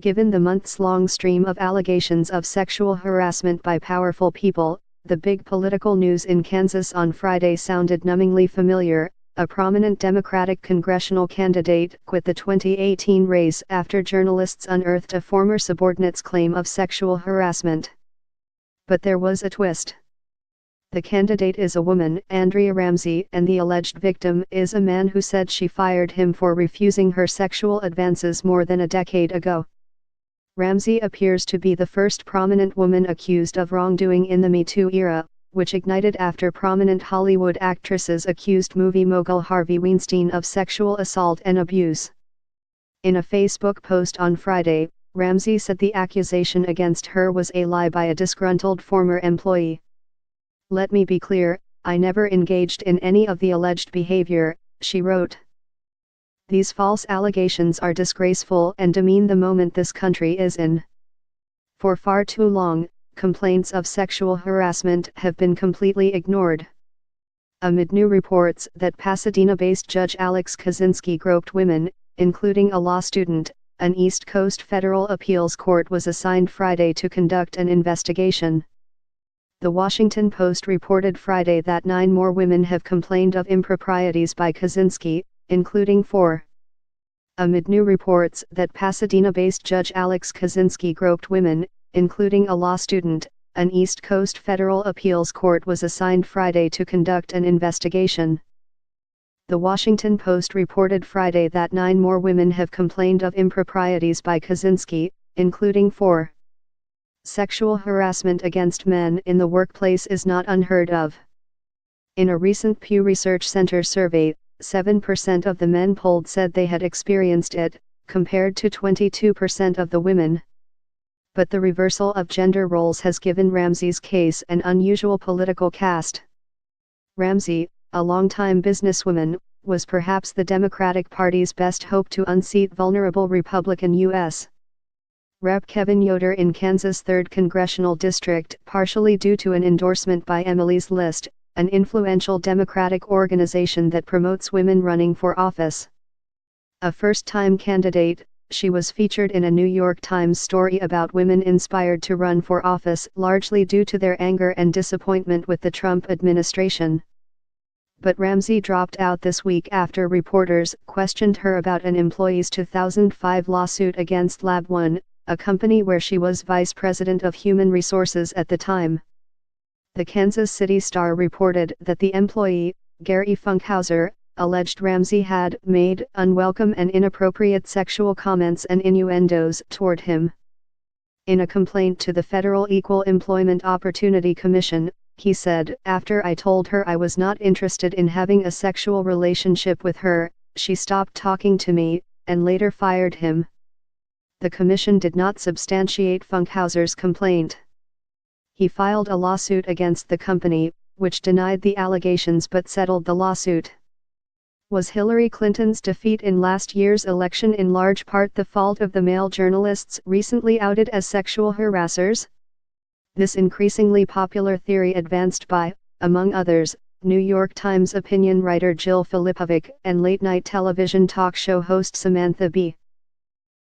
Given the months-long stream of allegations of sexual harassment by powerful people, the big political news in Kansas on Friday sounded numbingly familiar. A prominent Democratic congressional candidate quit the 2018 race after journalists unearthed a former subordinate's claim of sexual harassment. But there was a twist. The candidate is a woman, Andrea Ramsey, and the alleged victim is a man who said she fired him for refusing her sexual advances more than a decade ago. Ramsey appears to be the first prominent woman accused of wrongdoing in the Me Too era, which ignited after prominent Hollywood actresses accused movie mogul Harvey Weinstein of sexual assault and abuse. In a Facebook post on Friday, Ramsey said the accusation against her was a lie by a disgruntled former employee. "Let me be clear, I never engaged in any of the alleged behavior," she wrote. "These false allegations are disgraceful and demean the moment this country is in. For far too long, complaints of sexual harassment have been completely ignored." Amid new reports that Pasadena-based Judge Alex Kaczynski groped women, including a law student, an East Coast federal appeals court was assigned Friday to conduct an investigation. The Washington Post reported Friday that 9 more women have complained of improprieties by Kaczynski, including 4. Amid new reports that Pasadena-based Judge Alex Kaczynski groped women, including a law student, an East Coast federal appeals court was assigned Friday to conduct an investigation. The Washington Post reported Friday that 9 more women have complained of improprieties by Kaczynski, including 4. Sexual harassment against men in the workplace is not unheard of. In a recent Pew Research Center survey, 7% of the men polled said they had experienced it, compared to 22% of the women. But the reversal of gender roles has given Ramsey's case an unusual political cast. Ramsey, a longtime businesswoman, was perhaps the Democratic Party's best hope to unseat vulnerable Republican U.S. Rep. Kevin Yoder in Kansas' 3rd Congressional District, partially due to an endorsement by Emily's List, an influential Democratic organization that promotes women running for office. A first-time candidate, she was featured in a New York Times story about women inspired to run for office largely due to their anger and disappointment with the Trump administration. But Ramsey dropped out this week after reporters questioned her about an employee's 2005 lawsuit against Lab One, a company where she was vice president of human resources at the time. The Kansas City Star reported that the employee, Gary Funkhauser, alleged Ramsey had made unwelcome and inappropriate sexual comments and innuendos toward him. In a complaint to the Federal Equal Employment Opportunity Commission, he said, "After I told her I was not interested in having a sexual relationship with her, she stopped talking to me, and later fired him." The commission did not substantiate Funkhauser's complaint. He filed a lawsuit against the company, which denied the allegations but settled the lawsuit. Was Hillary Clinton's defeat in last year's election in large part the fault of the male journalists recently outed as sexual harassers? This increasingly popular theory advanced by, among others, New York Times opinion writer Jill Filipovic and late-night television talk show host Samantha Bee.